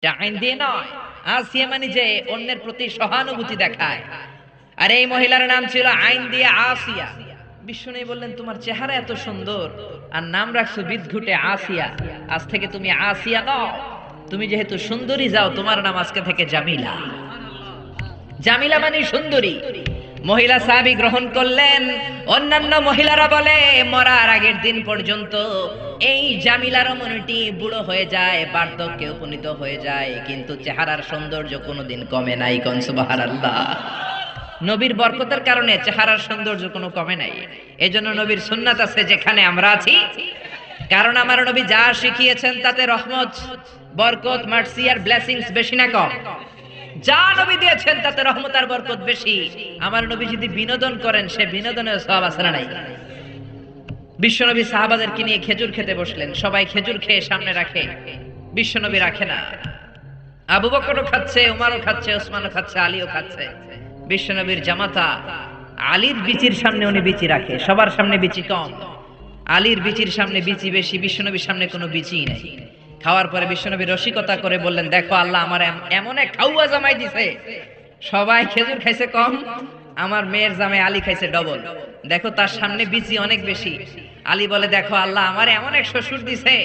আইন দিয়ে নয়, আসিয়া মানে যে অন্যের প্রতি সহানুভূতি দেখায়। আর এই মহিলার নাম ছিল আইন দিয়ে আসিয়া। বিষ্ণু বললেন, তোমার চেহারা এত সুন্দর আর নাম রাখছো বিদঘুটে আসিয়া, আজ থেকে তুমি আসিয়া নও, তুমি যেহেতু সুন্দরী যাও, তোমার নাম আজকে থেকে জামিলা। জামিলা মানে সুন্দরী। মহিলা সাহাবী গ্রহণ করলেন। অন্যান্য মহিলারা বলে মরার আগের দিন পর্যন্ত এই জামিলার রমণীটি বুড়ো হয়ে যায়, বার্ধক্যে উপনীত হয়ে যায়, কিন্তু চেহারার সৌন্দর্য কোনোদিন কমে নাই। কোন সুবহানাল্লাহ। নবীর বরকতের কারণে চেহারার সৌন্দর্য কোনো কমে নাই। এজন্য নবীর সুন্নাত আছে যেখানে আমরা আছি, কারণ আমার নবী যা শিখিয়েছেন তাতে রহমত, বরকত, মার্সি আর ব্লেসিংস বেশি না কম? যা নবী দিয়েছেন তাতে রহমত আর বরকত বেশি। আমার নবী যদি বিনোদন করেন, সে বিনোদনের সওয়াব আছে না নাই? বিশ্বনবী সাহাবাদেরকে নিয়ে খেজুর খেতে বসলেন, সবাই খেজুর খেয়ে সামনে রাখে, বিশ্বনবী রাখে না। আবু বকরও খাচ্ছে, উমারও খাচ্ছে, ওসমানও খাচ্ছে, আলীও খাচ্ছে। বিশ্বনবীর জামাতা আলীর বিচির সামনে উনি বিচি রাখে, সবার সামনে বিচি কম, আলীর বিচির সামনে বিচি বেশি, বিশ্বনবীর সামনে কোনো বিচি নাই। খাওয়ার পরে বিশ্বনবী রসিকতা করে বললেন, দেখো আল্লাহ আমার এমন এক খাওয়া জামাই দিছে, সবাই খেজুর খাইছে কম, আমার মেয়ের জামাই আলী খাইছে ডবল, দেখো তার সামনে বিচি অনেক বেশি। আলী বলে, দেখো আল্লাহ আমার এমন এক শ্বশুর দিছে,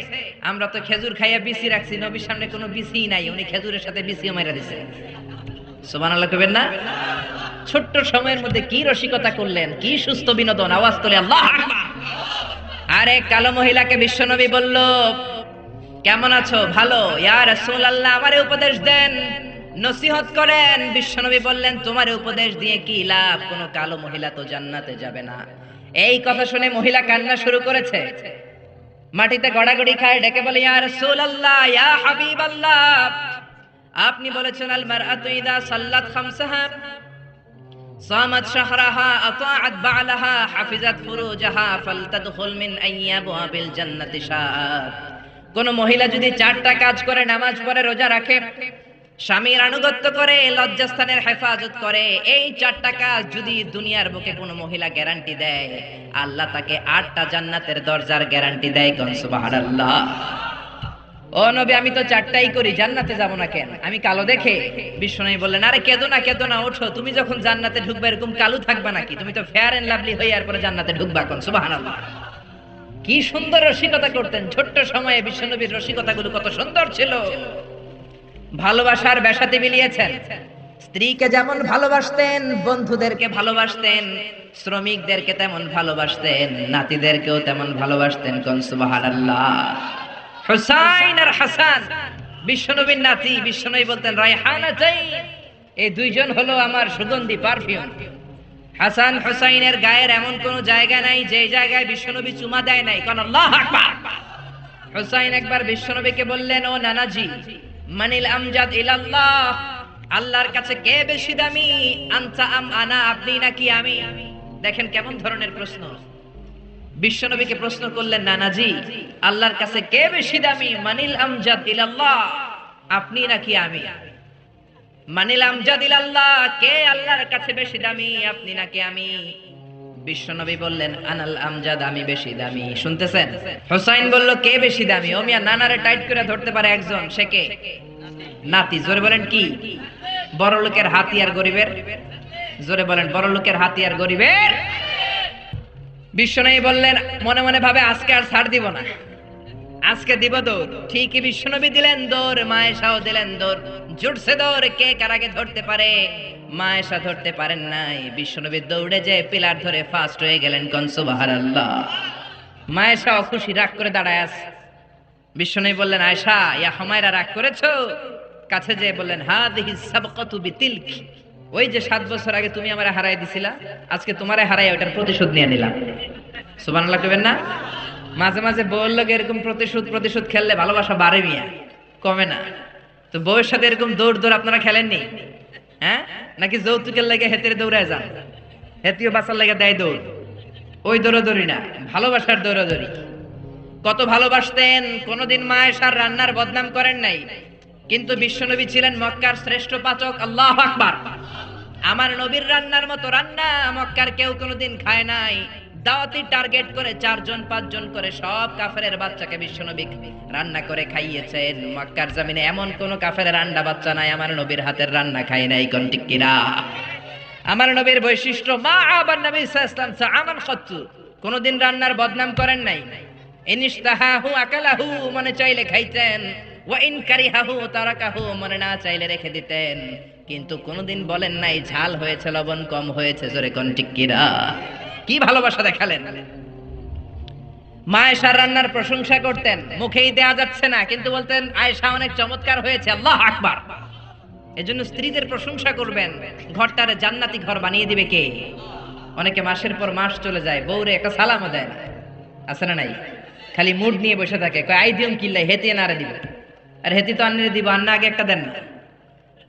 আমরা তো খেজুর খাইয়া বিচি রাখছি, নবীর সামনে কোনো বিচি নাই, উনি খেজুরের সাথে বিচিও মাইরা দিছে। সুবহানাল্লাহ কইবেন না? ছোট্ট সময়ের মধ্যে কি রসিকতা করলেন, কি সুস্থ বিনোদন। আওয়াজ তোলে আল্লাহু আকবার। আরে কালো মহিলাকে বিশ্বনবী বলল, কেমন আছো? ভালো। ইয়া রাসূলুল্লাহ আমারে উপদেশ দেন, নসিহত করেন। বিশ্বনবী বললেন, তোমারে উপদেশ দিয়ে কি লাভ, কোন কালো মহিলা তো জান্নাতে যাবে না। এই কথা শুনে মহিলা কান্না শুরু করেছে, মাটিতে গড়াগড়ি খায়, ডেকে বলে, ইয়া রাসূলুল্লাহ, ইয়া হাবিবাল্লাহ, আপনি বলেছেন আল মারআতু ইযা সাল্লাত খামসাহা সামাত শাহরাহা আতাআত বা'লাহা হাফিজাত ফুরুজাহা ফালতাদখুল মিন আইয়াবিল জান্নাতি শাআত। কোন মহিলা যদি চারটা কাজ করে, নামাজ পড়ে, রোজা রাখে, স্বামীর আনুগত্য করে, লজ্জাস্থানের হেফাজত করে, এই চারটা কাজ যদি দুনিয়ার বুকে কোন মহিলা গ্যারান্টি দেয়, আল্লাহ তাকে 8টা জান্নাতের দরজার গ্যারান্টি দেয়। কোন সুবহানাল্লাহ। ও নবী, আমি তো চারটাই করি, জান্নাতে যাব না কেন? আমি কালো দেখে? বিশ্বনবী বললেন, আরে কেঁদো না, কেঁদো না, ওঠো, তুমি যখন জান্নাতে ঢুকবে এরকম কালো থাকবে নাকি? তুমি তো ফেয়ার এন্ড লাভলি হয়ে এরপরে জান্নাতে ঢুকবা। কোন সুবহানাল্লাহ। কি সুন্দর রসিকতা করতেন ছোট্ট সময়ে। বিশ্বনবীর রসিকতাগুলো কত সুন্দর ছিল। ভালোবাসার বেশাতে মিলিয়েছেন। স্ত্রীকে যেমন ভালোবাসতেন, বন্ধুদেরকে ভালোবাসতেন, শ্রমিকদেরকে তেমন ভালোবাসতেন, নাতিদেরকেও তেমন ভালোবাসতেন। কোন সুবহানাল্লাহ। হুসাইন আর হাসান বিশ্বনবীর নাতি। বিশ্বনবী বলতেন, রায়হানাতাইন, এই দুইজন হলো আমার সুগন্ধি পারফিউম। হাসান হুসাইনের গায়ের এমন কোন জায়গা নাই যে জায়গায় বিশ্বনবী চুমা দেয় নাই। কোন আল্লাহু আকবার। হুসাইন একবার বিশ্বনবীকে বললেন, ও নানাজি, মানিল আমজাদ ইলাল্লাহ, আল্লাহর কাছে কে বেশি দামি, আনতা আম আনা, আপনি নাকি আমি? দেখেন কেমন ধরনের প্রশ্ন। বিশ্বনবীকে প্রশ্ন করলেন, নানাজি, আল্লাহর কাছে কে বেশি দামি, মানিল আমজাদ ইলাল্লাহ, আপনি নাকি আমি? মানিল আমজাদ ইলাল্লাহ, কে আল্লাহর কাছে বেশি দামি, আপনি নাকি আমি? বিশ্বনবী বললেন, আনাল আমজাদ, আমি বেশি দামি। শুনতেছেন? হুসাইন বলল, কে বেশি দামি? ও মিয়া, নানারে টাইট করে ধরতে পারে একজন, সে কে? নাতি। জোরে বলেন কি? বড় লোকের হাতি আর গরিবের? জোরে বলেন, বড় লোকের হাতি আর গরিবের? বিশ্বনবী বললেন, মনে মনে ভাবে আজকে আর ছাড় দিব না, আজকে দিব দৌড়। ঠিকই বিশ্বনবী দিলেন দৌড়, মায়েশাও দিলেন দৌড়। জুটছে দৌড়, কে কার আগে ধরতে পারে। মায়েশা ধরতে পারেন নাই, বিশ্বনবী দৌড়ে যে পিলার ধরে ফাস্ট হয়ে গেলেন। কোন সুবহানাল্লাহ। মায়েশাও খুশি, রাগ করে দাঁড়ায় আছে। বিশ্বনবী বললেন, আয়েশা, ইয়া হুমায়রা, রাগ করেছো? কাছে যেয়ে বললেন, হাদিহি সাবকাতু বিতিলক, ওই যে 7 বছর আগে তুমি আমারে হারাই দিছিলা, আজকে তোমারে হারাই ওটার প্রতিশোধ নিয়ে নিলাম। সুবহানাল্লাহ কইবেন না? মাঝে মাঝে বউর লোক এরকম প্রতিশোধ খেললে ভালোবাসা বাড়ে মিয়া, কমে না। তো বউয়ের সাথে এরকম দৌড় দৌড় আপনারা খেলেননি? হ্যাঁ, নাকি যৌতুকের লেগে হেতের দৌড়ায় যান? হেতিও বাঁচার লেগে দেয় দৌড়। ওই দৌড়াদৌড়ি না, ভালোবাসার দৌড়াদৌড়ি। কত ভালোবাসতেন, কোনদিন মায়েশার রান্নার বদনাম করেন নাই। কিন্তু বিশ্বনবী ছিলেন মক্কার শ্রেষ্ঠ পাচক। আল্লাহু আকবার। আমার নবীর রান্নার মতো রান্না মক্কার কেউ কোনোদিন খায় নাই। দাওয়াতি টার্গেট করে 4 জন 5 জন করে সব কাফেরের বাচ্চাকে বিশ্বনবী রান্না করে খাইয়েছেন। মক্কার জমিনে এমন কোন কাফেরের আন্ডা বাচ্চা নাই আমার নবীর হাতের রান্না খায় নাই। কোন ঠিক কিনা? আমার নবীর বৈশিষ্ট্য মা আবার নবী সাল্লাল্লাহু আলাইহি ওয়াসাল্লাম আমল খাতু, কোনদিন রান্নার বদনাম করেন নাই। ইনইশতাহাহু আকালাহু, মনে চাইলে খাইতেন, ওয়া ইন কারিহাহু তারাকাহু, মনে না চাইলে রেখে দিতেন। কিন্তু কোনদিন বলেন নাই ঝাল হয়েছে, লবণ কম হয়েছে। জোরে কোন ঠিক কিনা? কি ভালোবাসা দেখালেন। মা আয়েশার রান্নার প্রশংসা করতেন, মুখেই দেয়া যাচ্ছে না, কিন্তু বলতেন আয়েশা অনেক চমৎকার হয়েছে, আল্লাহু আকবার। এজন্য স্ত্রীদের প্রশংসা করবেন, ঘরটারে জান্নাতি ঘর বানিয়ে দিবে কে? অনেকে মাসের পর মাস চলে যায়, বউরে একটা সালামও দেয় না, আছে না নাই? খালি মুড নিয়ে বসে থাকে, কয় আই দিম কিল্লাই হেতি নারে দিব। আর হেতি তো আন্নারে দিব, আন্না আগে একটা দেন না।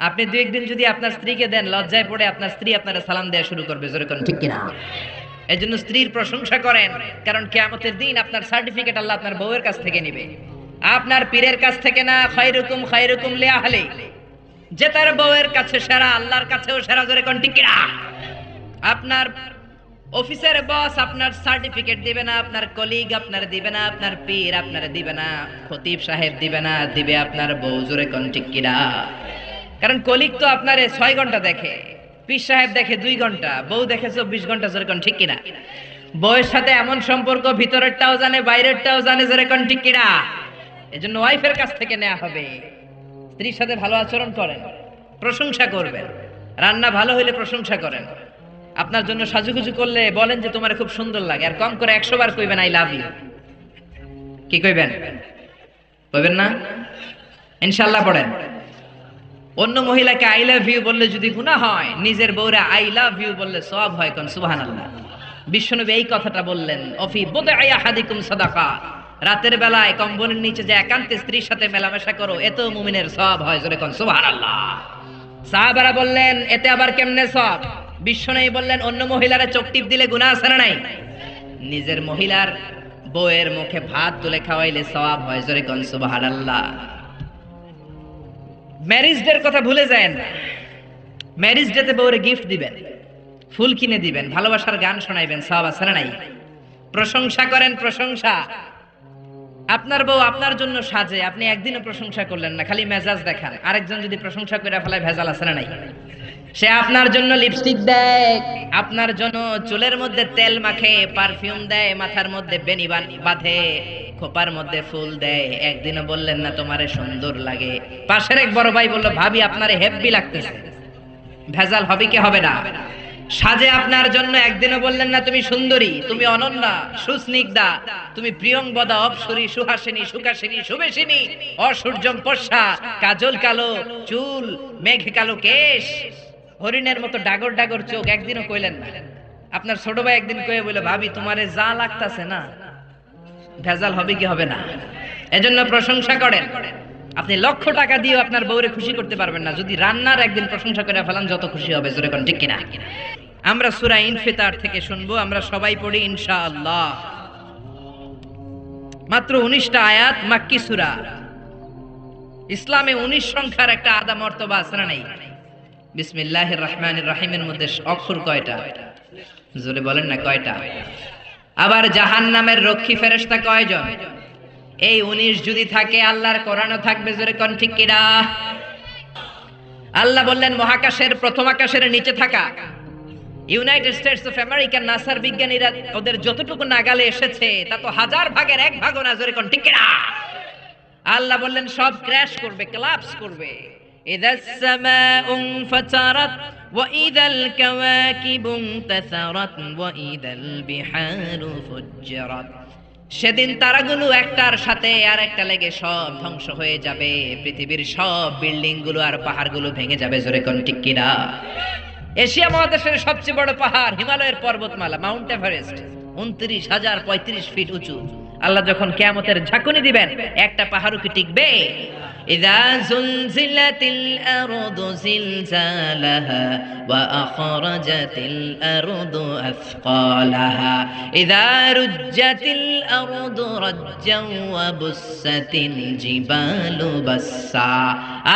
আপনি 2-1 দিন যদি আপনার স্ত্রীকে দেন, লজ্জায় পড়ে আপনার স্ত্রী আপনারা সালাম দেওয়া শুরু করবে। জোরে কোন ঠিক কিনা? এজন্য স্ত্রীর প্রশংসা করেন, কারণ কিয়ামতের দিন আপনার সার্টিফিকেট আল্লাহ আপনার বউয়ের কাছ থেকে নেবে, আপনার পীরের কাছ থেকে না। খায়রুকুম খায়রুকুম লিআহলি, যে তার বউয়ের কাছে সেরা, আল্লাহর কাছেও সেরা। জোরে কোন ঠিক কিনা? আপনার অফিসের বস আপনার সার্টিফিকেট দিবে না, আপনার কলিগ আপনার দিবে না, আপনার পীর আপনার দিবে না, খতিব সাহেব দিবে না, দিবে আপনার বউ। জোরে কোন ঠিক কিনা? কারণ কলিগ তো আপনারে 6 ঘন্টা দেখে, পীর সাহেব দেখে 2 ঘন্টা, বউ দেখে 24 ঘন্টা। জোরে কোন ঠিক কিনা? বউয়ের সাথে এমন সম্পর্ক, ভিতরেরটাও জানে বাইরেরটাও জানে। জোরে কোন ঠিক কিনা? এজন্য ওয়াইফের কাছ থেকে নেওয়া হবে। স্ত্রীর সাথে ভালো আচরণ করেন, প্রশংসা করবেন। রান্না ভালো হইলে প্রশংসা করেন। আপনার জন্য সাজুগুজু করলে বলেন যে তোমার খুব সুন্দর লাগে, আর কম করে 100 বার কইবেন আই লাভ ইউ। কি কইবেন? কইবেন না? ইনশাআল্লাহ পড়েন। অন্য মহিলাকে আই লাভ ইউ বললে যদি গুনাহ হয়, নিজের বউরে আই লাভ ইউ বললে সওয়াব হয়। কোন সুবহানাল্লাহ। বিশ্বনবী এই কথাটা বললেন, অফি বুদআই আহাদিকুম সাদাকা, রাতের বেলায় কম্বলের নিচে যে একান্তে স্ত্রীর সাথে মেলামেশা করো, এতে মুমিনের সওয়াব হয়। জোরে কোন সুবহানাল্লাহ। সাহাবারা বললেন এতে আবার কেমনে সওয়াব? বিশ্বনবী বললেন অন্য মহিলারা চোখ টিপ দিলে গুনাহ আছে না নাই? নিজের মহিলার বউয়ের মুখে ভাত তুলে খাওয়াইলে সওয়াব হয়। জোরে কোন সুবহানাল্লাহ। ম্যারেজ ডের কথা ভুলে যায় না। ম্যারেজ ডেতে বউরে গিফট দিবেন, ফুল কিনে দিবেন, ভালোবাসার গান শোনাইবেন, সওয়াব আছে না নাই? প্রশংসা করেন, প্রশংসা। আপনার বউ আপনার জন্য সাজে, আপনি একদিনও প্রশংসা করলেন না, খালি মেজাজ দেখান। আরেকজন যদি প্রশংসা করে ফেলায়, ভেজাল আছে না নাই? সে আপনার জন্য লিপস্টিক দেয়, আপনার জন্য চুলের মধ্যে তেল মাখে, পারফিউম দেয়, মাথার মধ্যে বেনি বাঁধে, খোপার মধ্যে ফুল দেয়। একদিনও বললেন না তোমারে সুন্দর লাগে। পাশের এক বড় ভাই বলল ভাবি আপনারে হেব্বি লাগতেছে। ভেজাল হবে কি হবে না? সাজে আপনার জন্য, একদিনও বললেন না তুমি সুন্দরী, তুমি অনন্যা, সুস্নিগ্ধা, তুমি প্রিয়ংবদা, অপসরী, সুহাসিনী, সুকাসিনী, সুবেশিনী, অসূর্যম পর্ষা, কাজল কালো চুল, মেঘ কালো কেশ, হরিণের মতো ডাগর ডাগর চোখ। একদিনও কইলেন না। আপনার ছোট ভাই একদিন কয়ে বলে ভাবি তোমারে যা লাগতাছে না। ভেজাল হবে কি হবে না? এজন্য প্রশংসা করেন। আপনি লক্ষ টাকা দিয়েও আপনার বউরে খুশি করতে পারবেন না, যদি রান্নার একদিন প্রশংসা করে ফেলান যত খুশি হবে। জোরে কোন ঠিক কিনা? আমরা সূরা ইনফিতার থেকে শুনবো, আমরা সবাই পড়ি ইনশাআল্লাহ। মাত্র 19টা আয়াত, মাক্কি সূরা। ইসলামে 19 সংখ্যার একটা আদা মর্তবা আছে না নাই? বিসমিল্লাহির রহমানির রহিমের মধ্যে অক্ষর কয়টা? জোরে বলেন না কয়টা? আবার জাহান্নামের রক্ষী ফেরেশতা কয়জন? এই 19 যদি থাকে, আল্লাহর কোরআনও থাকবে। জোরে কোন ঠিক কিনা? আল্লাহ বললেন মহাকাশের প্রথম আকাশের নিচে থাকা ইউনাইটেড স্টেটস অফ আমেরিকার নাসার বিজ্ঞানীরা ওদের যতটুকু নাগালে এসেছে তা তো 1000 ভাগের 1 ভাগও না। জোরে কোন ঠিক কিনা? আল্লাহ বললেন সব ক্র্যাশ করবে, কোলাপস করবে। ইযাস সামাউ ফাতারাত ওয়া ইযাল কাওয়াকিবু ইনতাসারাত ওয়া ইযাল বিহারু ফুজ্জিরাত। সেদিন তারাগুলো একটার সাথে আর একটা লেগে সব ধ্বংস হয়ে যাবে। পৃথিবীর সব বিল্ডিং গুলো আর পাহাড়গুলো ভেঙে যাবে। জোরে কোন ঠিক কিনা? এশিয়া মহাদেশের সবচেয়ে বড় পাহাড় হিমালয়ের পর্বতমালা মাউন্ট এভারেস্ট 29,035 ফিট উঁচু। আল্লাহ যখন কিয়ামতের ঝাঁকুনি দিবেন, একটা পাহাড়ও কি টিকবে? ইযা যুলজিলাতিল আরদু জিলজালাহা ওয়া আখরাজাতিল আরদু আসকালাহা ইযা রুজ্জাতিল আরদু রাজ্জান ওয়া বুসাতিল জিবালু বাসসা।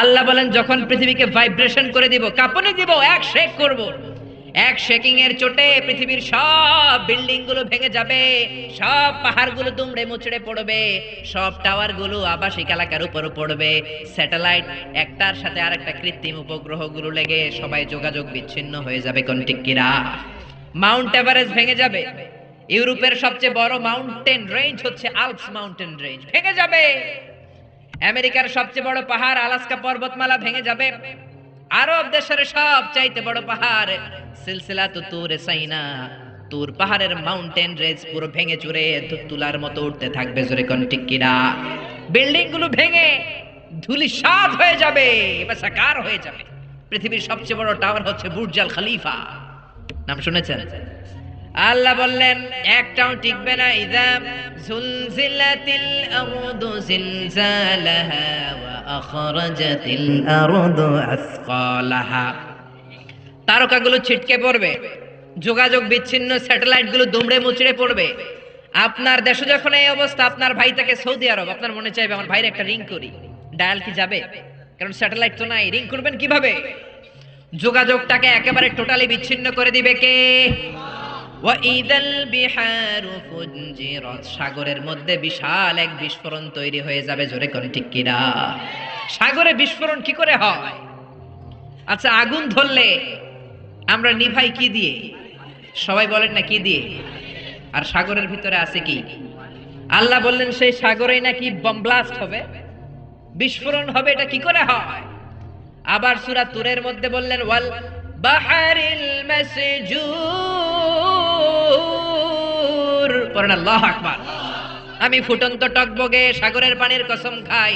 আল্লাহ বলেন যখন পৃথিবীকে ভাইব্রেশন করে দিব, কাঁপুনি দিব, এক শেক করব, এক শেকিং এর চোটে পৃথিবীর সব বিল্ডিং গুলো ভেঙে যাবে, সব পাহাড় গুলো দুমড়ে মুচড়ে পড়বে, সব টাওয়ার গুলো আবাসিক এলাকার উপর পড়বে, স্যাটেলাইট একটার সাথে আরেকটা কৃত্রিম উপগ্রহ গুলো লেগে সবাই যোগাযোগ বিচ্ছিন্ন হয়ে যাবে। কোন ঠিক কিনা? মাউন্ট এভারেস্ট ভেঙে যাবে। ইউরোপের সবচেয়ে বড় মাউন্টেন রেঞ্জ হচ্ছে আল্পস মাউন্টেন রেঞ্জ, ভেঙে যাবে। আমেরিকার সবচেয়ে বড় পাহাড় আলাস্কা পর্বতমালা ভেঙে যাবে। আরব দেশের সবচাইতে বড় পাহাড় সিলসিলাতু তুর সাইনা, তুর পাহাড়ের মাউন্টেন রেঞ্জ পুরো ভেঙে চুরে তুলার মতো উঠতে থাকবে। জোরে কোন ঠিক কিনা? বিল্ডিং গুলো ভেঙে ধূলিসাৎ হয়ে যাবে, বেসাকার হয়ে যাবে। পৃথিবীর সবচেয়ে বড় টাওয়ার হচ্ছে বুর্জ আল খলিফা, নাম শুনেছেন? আল্লাহ বললেন একটাও টিকবে না। ইযা যুলজিলাতিল আরদু জিলজালাহা ওয়া আখরাজাতিল আরদু আসকালাহা। তারকাগুলো ছিটকে পড়বে, যোগাযোগ বিচ্ছিন্ন, স্যাটেলাইট গুলো দুমড়ে মুচড়ে পড়বে। আপনার দেশে যখন এই অবস্থা, আপনার ভাই থেকে সৌদি আরব, আপনার মনে চাইবে আমার ভাইয়ের একটা রিং করি, ডায়াল কি যাবে? কারণ স্যাটেলাইট তো নাই, রিং করবেন কিভাবে? যোগাযোগটাকে একেবারে টোটালি বিচ্ছিন্ন করে দিবে কে? ওয়াইদাল বিহারু ফুজ্জিরাত, সাগরের মধ্যে বিশাল এক বিস্ফোরণ তৈরি হয়ে যাবে। জোরে কোন ঠিক কিনা? সাগরে বিস্ফোরণ কি করে হয়? আচ্ছা, আগুন ধরলে আমরা নিভাই কি দিয়ে? সবাই বলেন না কি দিয়ে? আর সাগরের ভিতরে আছে কি? আল্লাহ বললেন সেই সাগরেই নাকি বম ব্লাস্ট হবে, বিস্ফোরণ হবে। এটা কি করে হয়? আবার সূরা তুরের মধ্যে বললেন ওয়াল বাহারিল মাসজুর, পড়েন আল্লাহু আকবার। আমি ফুটন্ত টকবগে সাগরের পানির কসম খাই,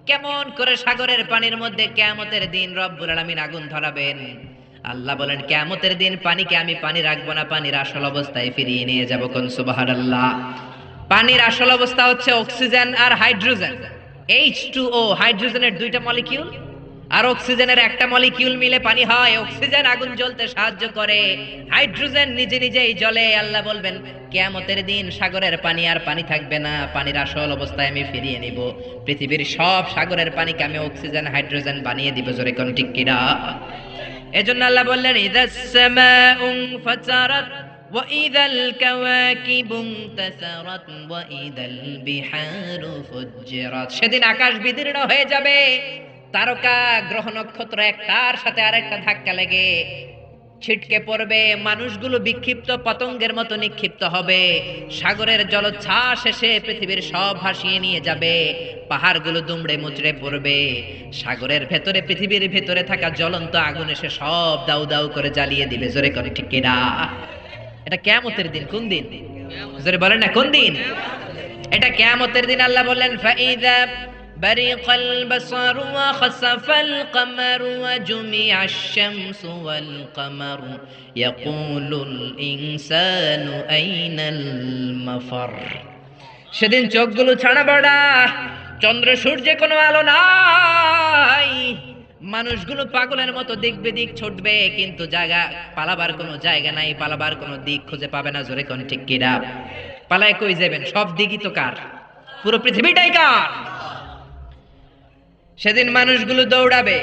কেমন করে সাগরের পানির মধ্যে কিয়ামতের দিন রব্বুল আলামিন আগুন ধরাবেন। আল্লাহ বলেন কিয়ামতের দিন পানিকে আমি পানি রাখবো না, পানির আসল অবস্থায় ফিরিয়ে নিয়ে যাব। কোন সুবহানাল্লাহ। পানির আসল অবস্থা হচ্ছে অক্সিজেন আর হাইড্রোজেন, H2O, হাইড্রোজেনের দুইটা মলিকিউল আর অক্সিজেনের একটা মলিকিউল মিলে পানি হয়। অক্সিজেন আগুন জ্বলতে সাহায্য করে, হাইড্রোজেন নিজে নিজেই জ্বলে। আল্লাহ বলবেন কিয়ামতের দিন সাগরের পানি আর পানি থাকবে না, পানির আসল অবস্থায় আমি ফিরিয়ে নিব। পৃথিবীর সব সাগরের পানিকে আমি অক্সিজেন হাইড্রোজেন বানিয়ে দিব। জোরে কোন ঠিক কিনা? এজন্য আল্লাহ বললেন ইযাস সামাউ ফাতারাত ওয়া ইযাল কাওয়াকিবু ইনতাসারাত ওয়া ইযাল বিহারু ফুজ্জিরাত। সেদিন আকাশ বিদীর্ণ হয়ে যাবে, তারকা গ্রহ নক্ষত্র একটার সাথে আরেকটা ধাক্কা লেগে ছিটকে পড়বে, মানুষগুলো বিক্ষিপ্ত পতঙ্গের মতো নিক্ষিপ্ত হবে, সাগরের জলোচ্ছ্বাস এসে পৃথিবীর সব ভাসিয়ে নিয়ে যাবে, পাহাড়গুলো দুমড়ে মুচড়ে পড়বে, সাগরের ভেতরে পৃথিবীর ভেতরে থাকা জ্বলন্ত আগুন এসে সব দাউ দাউ করে জ্বালিয়ে দিবে। জোরে করে ঠিক কিনা? এটা কিয়ামতের দিন। কোন দিন? জোরে বলেন না কোন দিন? এটা কিয়ামতের দিন। আল্লাহ বললেন ফাইযা برق البصر وخسف القمر وجمع الشمس والقمر يقول الإنسان أين المفر। সেদিন চোখগুলো ছানা বড়া, চন্দ্র সূর্যে কোনো আলো নাই, মানুষগুলো পাগলের মতো দিক বেদিক ছুটবে, কিন্তু জায়গা পালাবার কোনো জায়গা নাই, পালাবার কোনো দিক খুঁজে পাবে না। জোরে কোন ঠিক কিনা? পালায় কই যাবেন? সব দিকই তো কার? পুরো পৃথিবীটাই কার? সেদিন মানুষগুলো দৌড়াবে,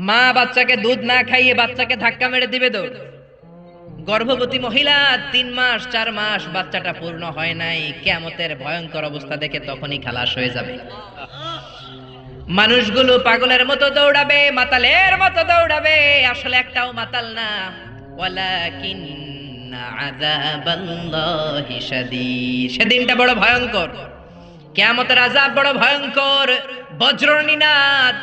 মা বাচ্চাকে দুধ না খাইয়ে বাচ্চাকে ধাক্কা মেরে দিবে দৌড়। গর্ভবতী মহিলা 3 মাস 4 মাস বাচ্চাটা পূর্ণ হয় নাই, কিয়ামতের ভয়ঙ্কর অবস্থা দেখে তখনই খালাস হয়ে যাবে। মানুষগুলো পাগলের মতো দৌড়াবে, মাতালের মতো দৌড়াবে, আসলে একটাও মাতাল না। ওয়ালাকিন্না আযাবাল্লাহি শাদীদ। সেদিনটা বড় ভয়ঙ্কর, কিয়ামতের আযাব বড় ভয়ঙ্কর। বজ্রনিনাদ,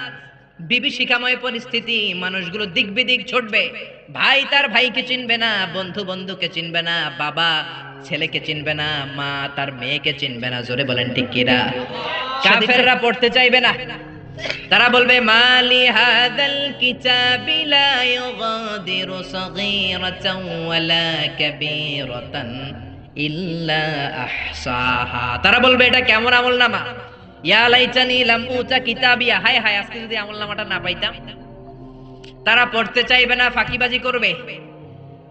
বিভীষিকাময় পরিস্থিতি, মানুষগুলো দিক বিদিক ছুটবে, ভাই তার ভাইকে চিনবে না, বন্ধু বন্ধুকে চিনবে না, বাবা ছেলেকে চিনবে না, মা তার মেয়েকে চিনবে না। জোরে বলেন ঠিক কিনা? কাফেররা পড়তে চাইবে না, তারা বলবে মালি হাদাল কিতাবি লা ইউগাদিরু সাগীরাতান ওয়ালা কাবীরাতান ইল্লা আহসাহা। তারা বলবে এটা কেমন আমলনামা, ইয়া লাইতানি লাম উতা কিতাবিয়া, হায় হায় আজকে যদি আমলনামাটা না পাইতাম। তারা পড়তে চাইবে না, ফাঁকিবাজি করবে।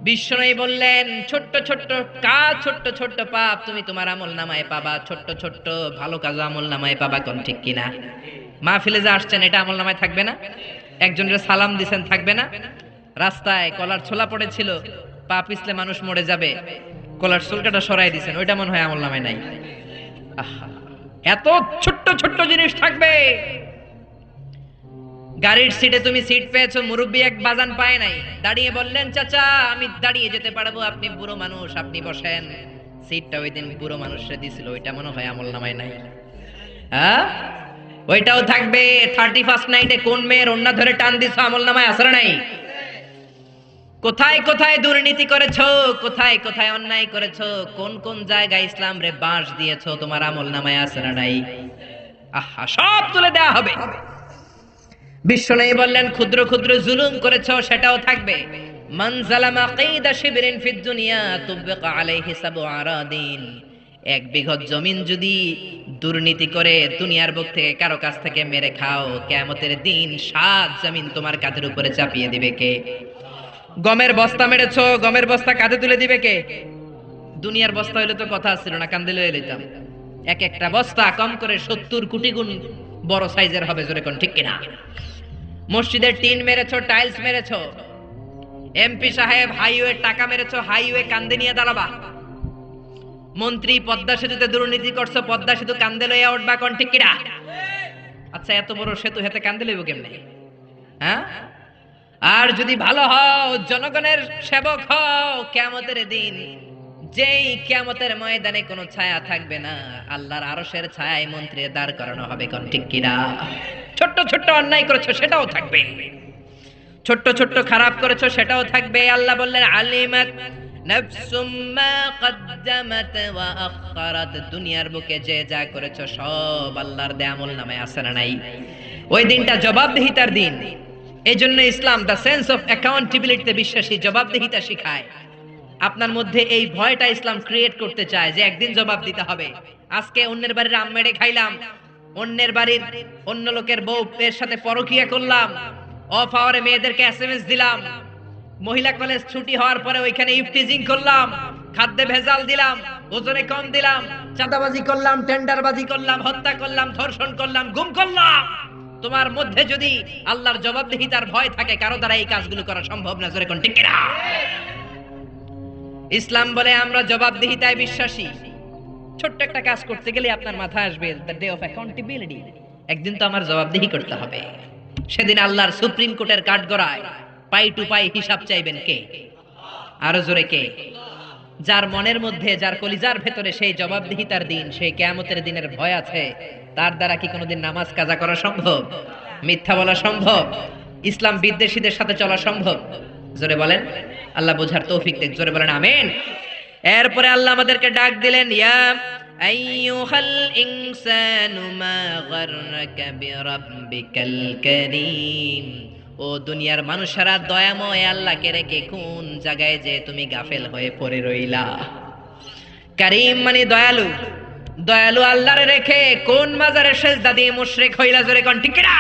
বিশ্বনবী বললেন ছোট্ট ছোট্ট কাজ, ছোট্ট ছোট্ট পাপ তুমি তোমার আমলনামায় পাবা, ছোট্ট ছোট্ট ভালো কাজ আমলনামায় পাবা। কোন ঠিক কিনা? মাহফিলে যা আসছেন এটা আমলনামায় থাকবে না? একজনের সালাম দিবেন থাকবে না? রাস্তায় কলার ছোলা পড়েছিল, পা পিছলে মানুষ মরে যাবে, কলার চুলকাটা সরাই দিয়েছেন, ওইটা মনে হয় আমলনামায় নাই। আহা, এত ছোট্ট ছোট্ট জিনিস থাকবে। গাড়ির সিটে তুমি সিট পেয়েছো, মুরব্বী এক বাজান পায় নাই, দাঁড়িয়ে বললেন চাচা আমি দাঁড়িয়ে যেতে পারবো, আপনি বুড়ো মানুষ আপনি বসেন। সিটটা ওই দিন বুড়ো মানুষরা দিছিল, ওইটা মনে হয় আমলনামায় নাই। হ্যাঁ, ওইটাও থাকবে। 31st নাইটে কোন মেয়ের ওন্না ধরে টান দিছো, আমলনামায় আছে না নাই? কোথায় কোথায় দুর্নীতি করেছো, কোথায় কোথায় অন্যায় করেছো, কোন কোন জায়গায় ইসলাম রে বাঁশ দিয়েছো, তোমার আমলনামায় আছে না নাই? আহা, সব তুলে দেওয়া হবে। বিশ্বনবী বললেন ক্ষুদ্র ক্ষুদ্র জুলুম করেছো, সেটাও থাকবে। মান জালামা কাইদা শিবরিন ফিদ দুনিয়া তুবকা আলাইহি সাবউ আরাদিন। এক বিঘত জমিন যদি দুর্নীতি করে দুনিয়ার বুক থেকে কারো কাছ থেকে মেরে খাও, কিয়ামতের দিন 7 জমিন তোমার কাঁধের উপরে চাপিয়ে দিবে কে? গমের বস্তা মেরেছো, গমের বস্তা কাঁধে তুলে দিবে কে? দুনিয়ার বস্তা হইলে তো কথা ছিল না, কাঁধে লয়ে লইতাম। এক একটা বস্তা কম করে 70 কোটি গুণ বড় সাইজের হবে, জোরে কোন ঠিক কিনা? মসজিদের টিন মেরেছো, টাইলস মেরেছো, এমপি সাহেব হাইওয়ে টাকা মেরেছো, হাইওয়ে কান্দে নিয়ে দাঁড়াবা। মন্ত্রী পদ্মা সেতুতে দুর্নীতি করছো, পদ্মা সেতু কান্দে লইয়া উঠবা, কোন ঠিক কিনা? আচ্ছা, এত বড় সেতু হেতে কান্দে লইব কেমনে? হ্যাঁ, আর যদি ভালো হও, জনগণের সেবক হও, কিয়ামতের দিন যেই কিয়ামতের ময়দানে কোনো ছায়া থাকবে না, আল্লাহর আরশের ছায়ায় মন্ত্রীর দাঁড় করানো হবে, কোন ঠিক কিনা? ছোট্ট ছোট্ট অন্যায় করেছো, সেটাও থাকবে। ছোট্ট ছোট্ট খারাপ করেছো, সেটাও থাকবে। আল্লাহ বললেন আলিমাত নাফসুম মা কদ্দামাত ওয়া আখখারাত। দুনিয়ার বুকে যে যা করেছো সব আল্লাহর দেয়া আমলনামায় আছে না নাই? ওই দিনটা জবাবদিহিতার দিন। এজন্য ইসলাম দা সেন্স অফ অ্যাকাউন্টেবিলিটিতে বিশ্বাসী, জবাবদিহিতা শিখায়। আপনার মধ্যে এই ভয়টা ইসলাম ক্রিয়েট করতে চায় যে একদিন জবাব দিতে হবে। আজকে অন্যের বাড়ির আম মেরে খাইলাম, অন্যের বাড়ির অন্য লোকের বউ এর সাথে পরকিয়া করলাম, অফ আওয়ারে মেয়েদেরকে এসএমএস দিলাম, মহিলা কলেজ ছুটি হওয়ার পরে ওইখানে ইফটিজিং করলাম, খাদ্যে ভেজাল দিলাম, ওজনে কম দিলাম, চাঁদাবাজি করলাম, টেন্ডারবাজি করলাম, হত্যা করলাম, ধর্ষণ করলাম, গুম করলাম। তোমার মধ্যে যদি আল্লাহর জবাবদিহিতার ভয় থাকে, কারো দ্বারা এই কাজগুলো করা সম্ভব না, জোরে কোন ঠিক কিনা? ইসলাম বলে আমরা জবাবদিহিতায় বিশ্বাসী। ছোট্ট একটা কাজ করতে গেলে আপনার মাথায় আসবে দ্য ডে অফ অ্যাকাউন্টেবিলিটি। একদিন তো আমার জবাবদিহি করতে হবে। সেদিন আল্লাহর সুপ্রিম কোর্টের কাঠগড়ায় পাই টু পাই হিসাব চাইবেন কে? আরো জোরে কে? যার মনের মধ্যে, যার কলিজার ভেতরে সেই জবাবদিহিতার দিন, সেই কিয়ামতের দিনের ভয় আছে, তার দ্বারা কি কোনোদিন নামাজ কাজা করা সম্ভব? মিথ্যা বলা সম্ভব? ইসলাম বিদ্বেষীদের সাথে চলা সম্ভব? জোরে বলেন। আল্লাহ বোঝার তৌফিক দেন, জোরে বলেন আমিন। এরপরে আল্লাহ আমাদেরকে ডাক দিলেন, ইয়া আইয়ুহাল ইনসানু মা গাররাকা বিরাব্বিকাল কারীম। ও দুনিয়ার মানুষেরা, দয়াময় আল্লাহকে রেখে কোন জায়গায় যে তুমি গাফেল হয়ে পড়ে রইলা। কারীম মানে দয়ালু, দয়ালু আল্লাহরে রেখে কোন মাজারে সেজদা দিয়ে মুশরিক হইলা, জোরে কোন ঠিক কিনা?